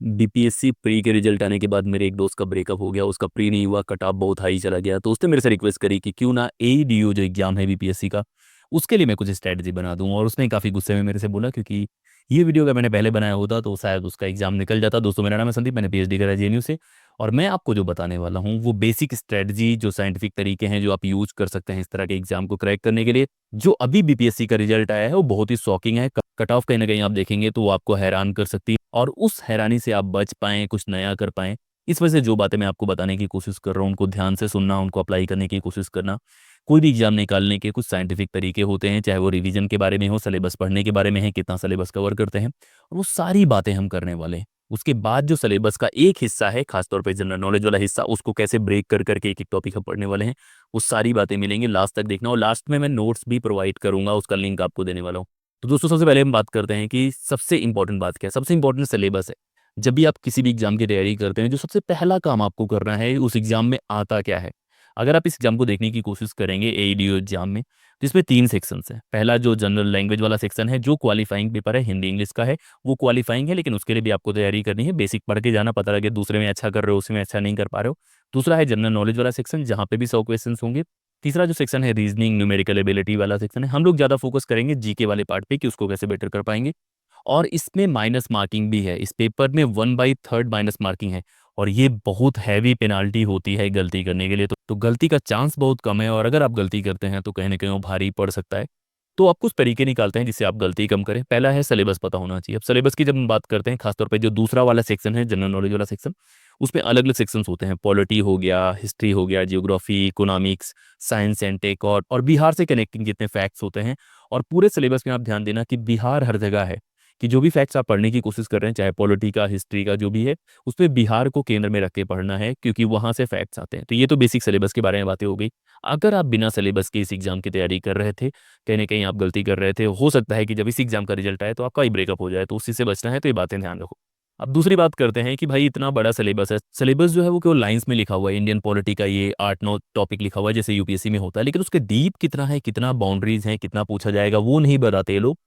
BPSC pre के result आने के बाद मेरे एक दोस्त का ब्रेकअप हो गया। उसका प्री नहीं हुआ, कट ऑफ बहुत हाई चला गया। तो उसने मेरे से रिक्वेस्ट करी कि क्यों ना एईडीओ जो एग्जाम है बीपीएससी का, उसके लिए मैं कुछ स्ट्रैटेजी बना दूं। और उसने काफ़ी गुस्से में मेरे से बोला, क्योंकि ये वीडियो अगर मैंने पहले बनाया होता तो शायद उसका एग्जाम निकल जाता। दोस्तों, मेरा नाम है संदीप, मैंने पीएचडी करा जेएनयू से। और मैं आपको जो बताने वाला हूँ वो बेसिक स्ट्रेटजी, जो साइंटिफिक तरीके हैं जो आप यूज कर सकते हैं इस तरह के एग्जाम को क्रैक करने के लिए। जो अभी बीपीएससी का रिजल्ट आया है वो बहुत ही शॉकिंग है। कट ऑफ कहीं ना कहीं आप देखेंगे तो वो आपको हैरान कर सकती है, और उस हैरानी से आप बच पाएं, कुछ नया कर पाएं। इस वजह से जो बातें मैं आपको बताने की कोशिश कर रहा हूँ उनको ध्यान से सुनना, उनको अप्लाई करने की कोशिश करना। कोई भी एग्जाम निकालने के कुछ साइंटिफिक तरीके होते हैं, चाहे वो रिवीजन के बारे में हो, सिलेबस पढ़ने के बारे में है, कितना सिलेबस कवर करते हैं, और वो सारी बातें हम करने वाले हैं। उसके बाद जो सिलेबस का एक हिस्सा है, खासतौर पे जनरल नॉलेज वाला हिस्सा, उसको कैसे ब्रेक कर करके एक एक टॉपिक हम पढ़ने वाले हैं, वो सारी बातें मिलेंगी। लास्ट तक देखना, और लास्ट में मैं नोट्स भी प्रोवाइड करूंगा, उसका लिंक आपको देने वाला हूँ। तो दोस्तों, सबसे पहले हम बात करते हैं कि सबसे इंपॉर्टेंट बात क्या है। सबसे इंपॉर्टेंट सिलेबस है। जब भी आप किसी भी एग्जाम की तैयारी करते हैं, जो सबसे पहला काम आपको करना है, उस एग्जाम में आता क्या है। अगर आप इस एग्जाम को देखने की कोशिश करेंगे एईडीओ एग्जाम में, तो इसमें 3 सेक्शंस हैं। पहला जो जनरल लैंग्वेज वाला सेक्शन है, जो क्वालिफाइंग पेपर है, हिंदी इंग्लिश का है, वो क्वालिफाइंग है, लेकिन उसके लिए भी आपको तैयारी करनी है। बेसिक पढ़ के जाना, पता लगे दूसरे में अच्छा कर रहे हो, उसमें अच्छा नहीं कर पा रहे हो। दूसरा है जनरल नॉलेज वाला सेक्शन, जहाँ पे भी 100 क्वेश्चन होंगे। तीसरा जो सेक्शन है रीजनिंग न्यूमेरिकल एबिलिटी वाला सेक्शन है। हम लोग ज़्यादा फोकस करेंगे जीके वाले पार्ट पे कि उसको कैसे बेटर कर पाएंगे। और इसमें माइनस मार्किंग भी है। इस पेपर में 1/3 माइनस मार्किंग है, और ये बहुत हैवी पेनाल्टी होती है गलती करने के लिए। तो गलती का चांस बहुत कम है, और अगर आप गलती करते हैं तो कहीं ना कहीं वो भारी पड़ सकता है। तो आप कुछ तरीके निकालते हैं जिससे आप गलती कम करें। पहला है सिलेबस पता होना चाहिए। अब सिलेबस की जब हम बात करते हैं, खासतौर पे जो दूसरा वाला सेक्शन है, जनरल नॉलेज वाला सेक्शन, उसमें अलग अलग सेक्शंस होते हैं। पॉलिटी हो गया, हिस्ट्री हो गया, geography, economics, science and tech, और बिहार से कनेक्टिंग जितने फैक्ट्स होते हैं। और पूरे सिलेबस में आप ध्यान देना कि बिहार हर जगह है, कि जो भी फैक्ट्स आप पढ़ने की कोशिश कर रहे हैं, चाहे पॉलिटी का, हिस्ट्री का, जो भी है, उस पर बिहार को केंद्र में रख के पढ़ना है, क्योंकि वहाँ से फैक्ट्स आते हैं। तो ये तो बेसिक सिलेबस के बारे में बातें हो गई। अगर आप बिना सिलेबस के इस एग्जाम की तैयारी कर रहे थे, कहीं ना कहीं आप गलती कर रहे थे, हो सकता है कि जब इस एग्जाम का रिजल्ट आए तो आपका ही ब्रेकअप हो जाए। तो उसी से बचना है, तो ये बातें ध्यान रखो। अब दूसरी बात करते हैं कि भाई इतना बड़ा सिलेबस है। सिलेबस जो है वो केवल लाइंस में लिखा हुआ है। इंडियन पॉलिटी का ये 8-9 टॉपिक लिखा हुआ है, जैसे यूपीएससी में होता है, लेकिन उसके डीप कितना है, कितना बाउंड्रीज हैं, कितना पूछा जाएगा, वो नहीं बताते ये लोग।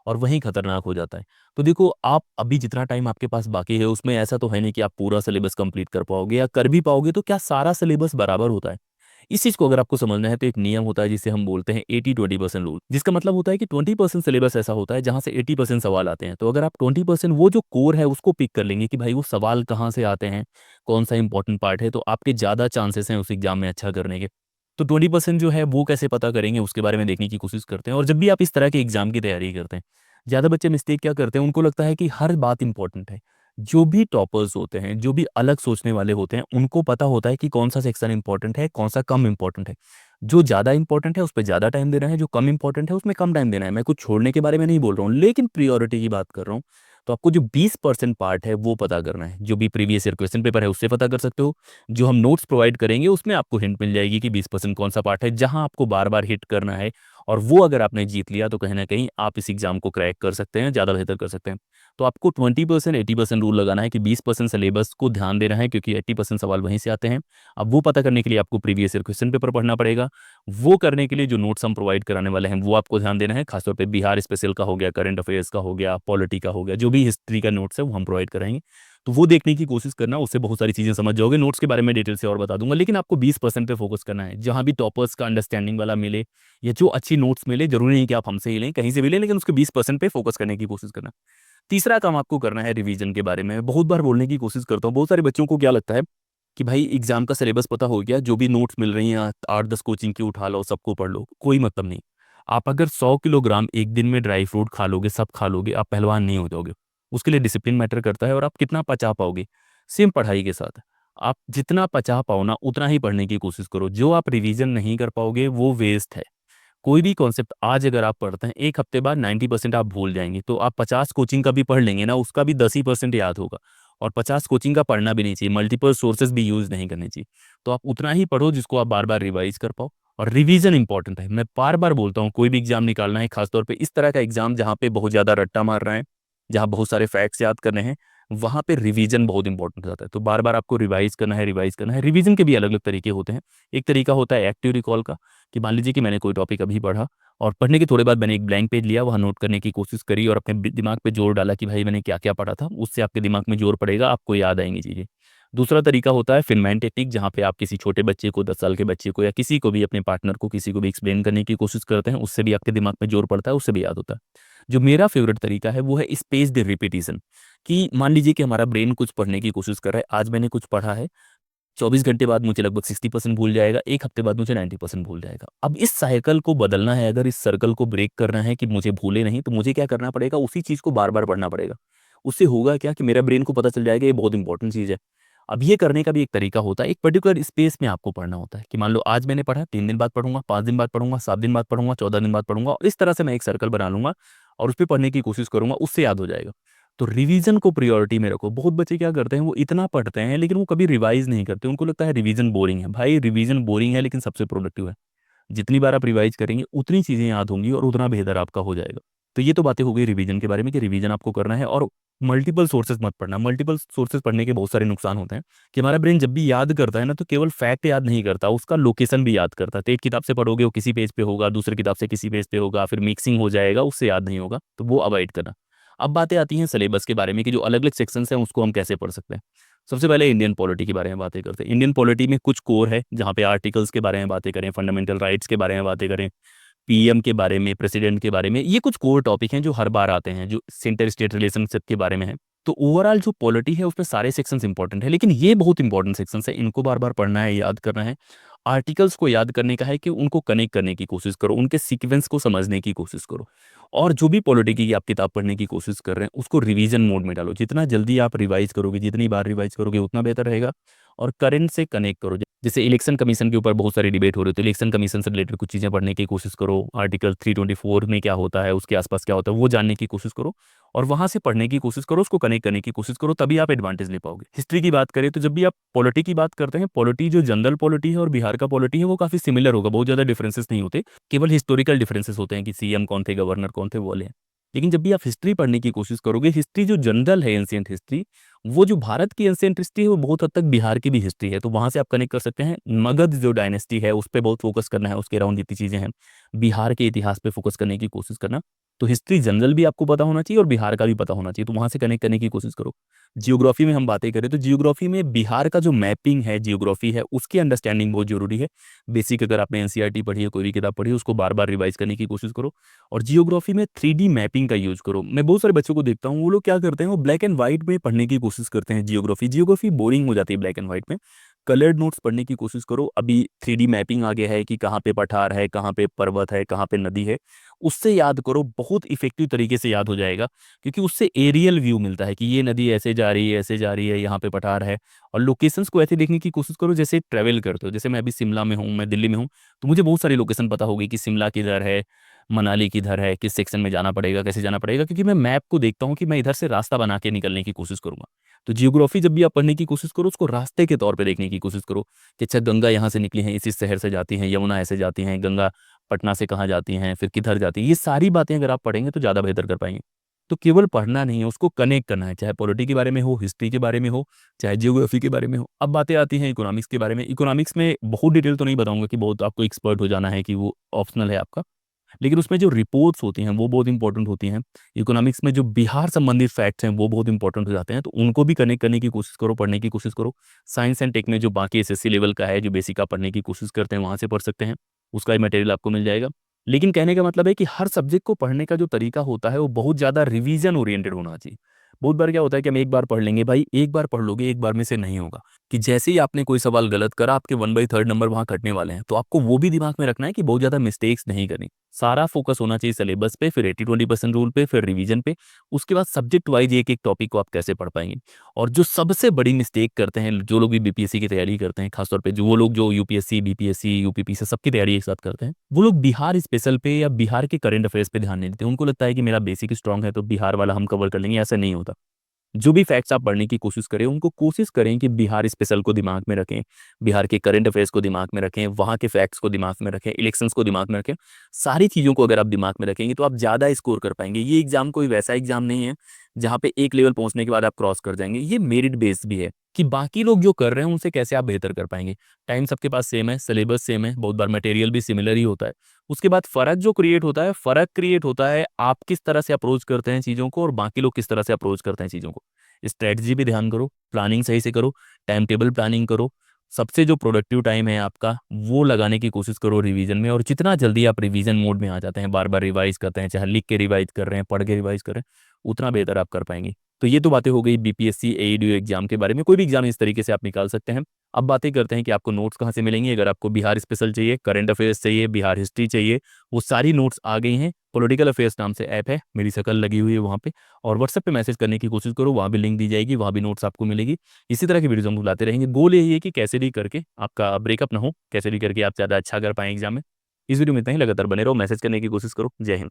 और वहीं खतरनाक हो जाता है। तो देखो, आप अभी जितना टाइम आपके पास बाकी है, उसमें ऐसा तो है नहीं कि आप पूरा सिलेबस कंप्लीट कर पाओगे, या कर भी पाओगे तो क्या सारा सिलेबस बराबर होता है। इस चीज़ को अगर आपको समझना है तो एक नियम होता है जिसे हम बोलते हैं 80-20% रूल, जिसका मतलब होता है कि 20% सिलेबस ऐसा होता है जहां से 80% सवाल आते हैं। तो अगर आप 20% वो जो कोर है उसको पिक कर लेंगे कि भाई वो सवाल कहाँ से आते हैं, कौन सा इंपॉर्टेंट पार्ट है, तो आपके ज़्यादा चांसेस हैं उस एग्जाम में अच्छा करने के। तो 20% जो है वो कैसे पता करेंगे, उसके बारे में देखने की कोशिश करते हैं। और जब भी आप इस तरह के एग्जाम की तैयारी करते हैं, ज़्यादा बच्चे मिस्टेक क्या करते हैं, उनको लगता है कि हर बात इंपॉर्टेंट है। जो भी टॉपर्स होते हैं, जो भी अलग सोचने वाले होते हैं, उनको पता होता है कि कौन सा सेक्शन इंपॉर्टेंट है, कौन सा कम इंपॉर्टेंट है। जो ज़्यादा इंपॉर्टेंट है उस पर ज़्यादा टाइम देना है, जो कम इंपॉर्टेंट है उसमें कम टाइम देना है। मैं कुछ छोड़ने के बारे में नहीं बोल रहा हूँ, लेकिन प्रियोरिटी की बात कर रहा हूँ। तो आपको जो 20% पार्ट है वो पता करना है। जो भी प्रीवियस ईयर क्वेश्चन पेपर है उससे पता कर सकते हो। जो हम नोट्स प्रोवाइड करेंगे उसमें आपको हिंट मिल जाएगी कि 20% कौन सा पार्ट है जहां आपको बार बार हिट करना है। और वो अगर आपने जीत लिया तो कहीं ना कहीं आप इस एग्जाम को क्रैक कर सकते हैं, ज़्यादा बेहतर कर सकते हैं। तो आपको 20% 80% रूल लगाना है कि 20% सिलेबस को ध्यान देना है, क्योंकि 80% सवाल वहीं से आते हैं। अब वो पता करने के लिए आपको प्रीवियस ईयर क्वेश्चन पेपर पढ़ना पड़ेगा। वो करने के लिए जो नोट्स हम प्रोवाइड कराने वाले हैं वो आपको ध्यान देना है। खासतौर पे बिहार स्पेशल का हो गया, करंट अफेयर्स का हो गया, पॉलिटी का हो गया, जो भी हिस्ट्री का नोट्स है वो हम प्रोवाइड कराएंगे। तो वो देखने की कोशिश करना, उससे बहुत सारी चीज़ें समझ जाओगे। नोट्स के बारे में डिटेल से और बता दूंगा, लेकिन आपको 20% पे फोकस करना है। जहाँ भी टॉपर्स का अंडरस्टैंडिंग वाला मिले, या जो अच्छी नोट्स मिले, जरूरी नहीं कि आप हमसे ही लें, कहीं से भी लें, लेकिन उसके 20% पे फोकस करने की कोशिश करना। तीसरा काम आपको करना है रिवीजन के बारे में। बहुत बार बोलने की कोशिश करता हूँ, बहुत सारे बच्चों को क्या लगता है कि भाई एग्जाम का सिलेबस पता हो गया, जो भी नोट्स मिल रही हैं 8-10 कोचिंग की उठा लो, सबको पढ़ लो, कोई मतलब नहीं। आप अगर 100 किलोग्राम एक दिन में ड्राई फ्रूट खा लोगे, सब खा लोगे, आप पहलवान नहीं हो जाओगे। उसके लिए डिसिप्लिन मैटर करता है, और आप कितना पचा पाओगे। सेम पढ़ाई के साथ, आप जितना पचा पाओ ना उतना ही पढ़ने की कोशिश करो। जो आप रिवीजन नहीं कर पाओगे वो वेस्ट है। कोई भी कॉन्सेप्ट आज अगर आप पढ़ते हैं, एक हफ्ते बाद 90% आप भूल जाएंगे। तो आप 50 कोचिंग का भी पढ़ लेंगे ना, उसका भी 10% याद होगा। और 50 कोचिंग का पढ़ना भी नहीं चाहिए, मल्टीपल सोर्सेज भी यूज नहीं करने चाहिए। तो आप उतना ही पढ़ो जिसको आप बार बार रिवाइज कर पाओ। और रिवीजन इंपॉर्टेंट है। मैं बार बार बोलता हूँ, कोई भी एग्जाम निकालना है, खासतौर पे इस तरह का एग्जाम जहाँ पे बहुत ज्यादा रट्टा मार रहा है, जहाँ बहुत सारे फैक्ट्स याद करने हैं, वहाँ पे रिवीजन बहुत इंपॉर्टेंट हो जाता है। तो बार बार आपको रिवाइज करना है, रिवाइज करना है। रिवीजन के भी अलग अलग तरीके होते हैं। एक तरीका होता है एक्टिव रिकॉल का, कि मान लीजिए कि मैंने कोई टॉपिक अभी पढ़ा और पढ़ने के थोड़े बाद मैंने एक ब्लैंक पेज लिया, वहाँ नोट करने की कोशिश करी और अपने दिमाग पे जोर डाला कि भाई मैंने क्या क्या पढ़ा था, उससे आपके दिमाग में जोर पड़ेगा, आपको याद आएंगी चीज़ें। दूसरा तरीका होता है फिनमैन टेक्निक, जहाँ पे आप किसी छोटे बच्चे को, 10 साल के बच्चे को या किसी को भी, अपने पार्टनर को, किसी को भी एक्सप्लेन करने की कोशिश करते हैं, उससे भी आपके दिमाग में जोर पड़ता है, उससे भी याद होता है। जो मेरा फेवरेट तरीका है वो है स्पेस्ड रिपीटिशन। कि मान लीजिए कि हमारा ब्रेन कुछ पढ़ने की कोशिश कर रहा है, आज मैंने कुछ पढ़ा है, 24 घंटे बाद मुझे लगभग 60% भूल जाएगा, एक हफ्ते बाद मुझे 90% भूल जाएगा। अब इस साइकिल को बदलना है, अगर इस सर्कल को ब्रेक करना है कि मुझे भूले नहीं, तो मुझे क्या करना पड़ेगा, उसी चीज़ को बार बार पढ़ना पड़ेगा। उससे होगा क्या कि मेरा ब्रेन को पता चल जाएगा ये बहुत इंपॉर्टेंट चीज़ है। अब ये करने का भी एक तरीका होता है, एक पर्टिकुलर स्पेस में आपको पढ़ना होता है कि मान लो आज मैंने पढ़ा, 3 दिन बाद पढ़ूंगा, 5 दिन बाद पढ़ूंगा, 7 दिन बाद पढ़ूंगा, 14 दिन बाद पढ़ूंगा, और इस तरह से मैं एक सर्कल बना लूंगा और उस पर पढ़ने की कोशिश करूंगा, उससे याद हो जाएगा। तो रिवीजन को प्रायोरिटी में रखो। बहुत बच्चे क्या करते हैं, वो इतना पढ़ते हैं लेकिन वो कभी रिवाइज नहीं करते, उनको लगता है रिवीजन बोरिंग है। भाई रिवीजन बोरिंग है लेकिन सबसे प्रोडक्टिव है। जितनी बार आप रिवाइज करेंगे उतनी चीज़ें याद होंगी और उतना बेहतर आपका हो जाएगा। तो ये तो बातें हो गई रिवीजन के बारे में कि रिवीजन आपको करना है, और मल्टीपल सोर्सेज मत पढ़ना। मल्टीपल सोर्सेज पढ़ने के बहुत सारे नुकसान होते हैं कि हमारा ब्रेन जब भी याद करता है ना, तो केवल फैक्ट याद नहीं करता, उसका लोकेशन भी याद करता है। तो एक किताब से पढ़ोगे वो किसी पेज पे होगा, दूसरी किताब से किसी पेज पे होगा, फिर मिक्सिंग हो जाएगा, उससे याद नहीं होगा, तो वो अवॉइड करना। अब बातें आती हैं सिलेबस के बारे में कि जो अलग अलग सेक्शंस हैं उसको हम कैसे पढ़ सकते हैं। सबसे पहले इंडियन पॉलिटी के बारे में बातें करते हैं। इंडियन पॉलिटी में कुछ कोर है जहाँ पे आर्टिकल्स के बारे में बातें करें, फंडामेंटल राइट्स के बारे में बातें करें, पीएम के बारे में, प्रेसिडेंट के बारे में। ये कुछ कोर टॉपिक हैं जो हर बार आते हैं, जो सेंटर स्टेट रिलेशनशिप के बारे में है। तो ओवरऑल जो पॉलिटी है उसमें सारे सेक्शंस इंपॉर्टेंट है, लेकिन ये बहुत इंपॉर्टेंट सेक्शंस है, इनको बार बार पढ़ना है, याद करना है। आर्टिकल्स को याद करने का है कि उनको कनेक्ट करने की कोशिश करो, उनके सीक्वेंस को समझने की कोशिश करो। और जो भी पॉलिटी की आप किताब पढ़ने की कोशिश कर रहे हैं उसको रिवीजन मोड में डालो। जितना जल्दी आप रिवाइज करोगे, जितनी बार रिवाइज करोगे, उतना बेहतर रहेगा। और करंट से कनेक्ट करो। जैसे इलेक्शन कमीशन के ऊपर बहुत सारी डिबेट हो रही है, तो इलेक्शन कमीशन से रिलेटेड कुछ चीज़ें पढ़ने की कोशिश करो। आर्टिकल 324 में क्या होता है, उसके आसपास क्या होता है, वो जानने की कोशिश करो और वहाँ से पढ़ने की कोशिश करो, उसको कनेक्ट करने की कोशिश करो, तभी आप एडवांटेज ले पाओगे। हिस्ट्री की बात करें तो जब भी आप पॉलिटी की बात करते हैं, पॉलिटी जो जनरल पॉलिटी है और बिहार का पॉलिटी है वो काफ़ी सिमिलर होगा, बहुत ज़्यादा डिफरेंसेस नहीं होते। केवल हिस्टोरिकल डिफरेंसेस होते हैं कि सीएम कौन थे, गवर्नर कौन थे, वो वाले हैं। लेकिन जब भी आप हिस्ट्री पढ़ने की कोशिश करोगे, हिस्ट्री जो जनरल है, एंशिएंट हिस्ट्री, वो जो भारत की एंशिएंट हिस्ट्री है वो बहुत हद तक बिहार की भी हिस्ट्री है, तो वहाँ से आप कनेक्ट कर सकते हैं। मगध जो डायनेस्टी है उस पर बहुत फोकस करना है, उसके अराउंड जितनी चीज़ें हैं, बिहार के इतिहास पे फोकस करने की कोशिश करना। तो हिस्ट्री जनरल भी आपको पता होना चाहिए और बिहार का भी पता होना चाहिए, तो वहाँ से कनेक्ट करने की कोशिश करो। जियोग्राफी में हम बातें करें तो जियोग्राफी में बिहार का जो मैपिंग है, जियोग्राफी है, उसकी अंडरस्टैंडिंग बहुत जरूरी है। बेसिक अगर आपने एनसीईआरटी पढ़ी है, कोई भी किताब पढ़ी है, उसको बार बार रिवाइज करने की कोशिश करो। और जियोग्राफी में 3D मैपिंग का यूज करो। मैं बहुत सारे बच्चों को देखता हूँ, वो लोग क्या करते हैं, वो ब्लैक एंड व्हाइट में पढ़ने की कोशिश करते हैं। जियोग्राफी जियोग्राफी बोरिंग हो जाती है ब्लैक एंड व्हाइट में। कलर्ड नोट्स पढ़ने की कोशिश करो। अभी 3D मैपिंग आ गया है कि कहाँ पे पठार है, कहाँ पे पर्वत है, कहाँ पे नदी है, उससे याद करो, बहुत इफेक्टिव तरीके से याद हो जाएगा। क्योंकि उससे एरियल व्यू मिलता है कि ये नदी ऐसे जा रही है, ऐसे जा रही है, यहाँ पे पठार है। और लोकेशंस को ऐसे देखने की कोशिश करो जैसे ट्रैवल करते हो। जैसे मैं अभी शिमला में हूँ, मैं दिल्ली में हूँ, तो मुझे बहुत सारी लोकेशन पता होगी कि शिमला किधर है, मनाली किधर है, किस सेक्शन में जाना पड़ेगा, कैसे जाना पड़ेगा, क्योंकि मैं मैप को देखता हूँ कि मैं इधर से रास्ता बना के निकलने की कोशिश करूंगा। तो जियोग्राफी जब भी आप पढ़ने की कोशिश करो, उसको रास्ते के तौर पे देखने की कोशिश करो कि अच्छा गंगा यहाँ से निकली हैं, इसी शहर से जाती हैं, यमुना ऐसे जाती हैं, गंगा पटना से कहाँ जाती हैं, फिर किधर जाती हैं। ये सारी बातें अगर आप पढ़ेंगे तो ज़्यादा बेहतर कर पाएंगे। तो केवल पढ़ना नहीं है, उसको कनेक्ट करना है, चाहे पॉलिटी के बारे में हो, हिस्ट्री के बारे में हो, चाहे जियोग्राफी के बारे में हो। अब बातें आती हैं इकोनॉमिक्स के बारे में। इकोनॉमिक्स में बहुत डिटेल तो नहीं बताऊंगा कि बहुत आपको एक्सपर्ट हो जाना है, कि वो ऑप्शनल है आपका। लेकिन उसमें जो रिपोर्ट्स होती हैं वो बहुत इंपॉर्टेंट होती हैं। इकोनॉमिक्स में जो बिहार संबंधित फैक्ट्स हैं वो बहुत इंपॉर्टेंट हो जाते हैं, तो उनको भी कनेक्ट करने की कोशिश करो, पढ़ने की कोशिश करो। साइंस एंड टेक में जो बाकी एसएससी लेवल का है, जो बेसिक आप पढ़ने की कोशिश करते हैं, वहाँ से पढ़ सकते हैं, उसका ही मटेरियल आपको मिल जाएगा। लेकिन कहने का मतलब है कि हर सब्जेक्ट को पढ़ने का जो तरीका होता है वो बहुत ज़्यादा रिवीजन ओरिएंटेड होना चाहिए। बहुत बार क्या होता है कि हम एक बार पढ़ लेंगे, भाई एक बार पढ़ लोगे, एक बार में से नहीं होगा। कि जैसे ही आपने कोई सवाल गलत करा, आपके 1/3 नंबर वहां कटने वाले हैं, तो आपको वो भी दिमाग में रखना है कि बहुत ज्यादा मिस्टेक्स नहीं करनी। सारा फोकस होना चाहिए सिलेबस पे, फिर 80-20% रूल पे, फिर रिवीजन पे। उसके बाद सब्जेक्ट वाइज एक एक टॉपिक को आप कैसे पढ़ पाएंगे। और जो सबसे बड़ी मिस्टेक करते हैं जो लोग भी बीपीएससी की तैयारी करते हैं, खासतौर पे जो वो लोग जो यूपीएससी, बीपीएससी, यूपीपीसी सबकी तैयारी एक साथ करते हैं, वो लोग बिहार स्पेशल पे या बिहार के करंट अफेयर्स पे ध्यान नहीं देते। उनको लगता है कि मेरा बेसिक स्ट्रांग है तो बिहार वाला हम कवर कर लेंगे, ऐसा नहीं होता। जो भी फैक्ट्स आप पढ़ने की कोशिश करें, उनको कोशिश करें कि बिहार स्पेशल को दिमाग में रखें, बिहार के करंट अफेयर्स को दिमाग में रखें, वहाँ के फैक्ट्स को दिमाग में रखें, इलेक्शंस को दिमाग में रखें। सारी चीज़ों को अगर आप दिमाग में रखेंगे तो आप ज़्यादा स्कोर कर पाएंगे। ये एग्जाम कोई वैसा एग्जाम नहीं है जहाँ पे एक लेवल पहुँचने के बाद आप क्रॉस कर जाएँगे। ये मेरिट बेस्ड भी है कि बाकी लोग जो कर रहे हैं उनसे कैसे आप बेहतर कर पाएँगे। टाइम सबके पास सेम है, सिलेबस सेम है, बहुत बार मटेरियल भी सिमिलर ही होता है। उसके बाद फ़र्क क्रिएट होता है आप किस तरह से अप्रोच करते हैं चीज़ों को और बाकी लोग किस तरह से अप्रोच करते हैं चीज़ों को। स्ट्रैटेजी पे ध्यान करो, प्लानिंग सही से करो, टाइम टेबल प्लानिंग करो, सबसे जो प्रोडक्टिव टाइम है आपका, वो लगाने की कोशिश करो रिवीजन में और जितना जल्दी आप रिवीजन मोड में आ जाते हैं, बार-बार रिवाइज़ करते हैं, चाहे लिख के रिवाइज़ कर रहे हैं, पढ़ के रिवाइज़ कर रहे हैं, उतना बेहतर आप कर पाएँगे। तो ये तो बातें हो गई बीपीएससी एईडीओ एग्ज़ाम के बारे में, कोई भी एग्ज़ाम इस तरीके से आप निकाल सकते हैं। अब बातें करते हैं कि आपको नोट्स कहाँ से मिलेंगी, अगर आपको बिहार स्पेशल चाहिए, करंट अफेयर्स चाहिए, बिहार हिस्ट्री चाहिए, वो सारी नोट्स आ गई हैं। पॉलिटिकल अफेयर्स नाम से ऐप है, मेरी शक्ल लगी हुई है वहाँ पे और व्हाट्सएप पे मैसेज करने की कोशिश करो, वहाँ भी लिंक दी जाएगी, वहाँ भी नोट्स आपको मिलेगी। इसी तरह की वीडियोज़ हम लाते रहेंगे। गोल यही है कि कैसे भी करके आपका ब्रेकअप ना हो, कैसे भी करके आप ज़्यादा अच्छा कर पाएँ एग्ज़ाम में। इस वीडियो में इतना ही, लगातार बने रहो, मैसेज करने की कोशिश करो। जय हिंद।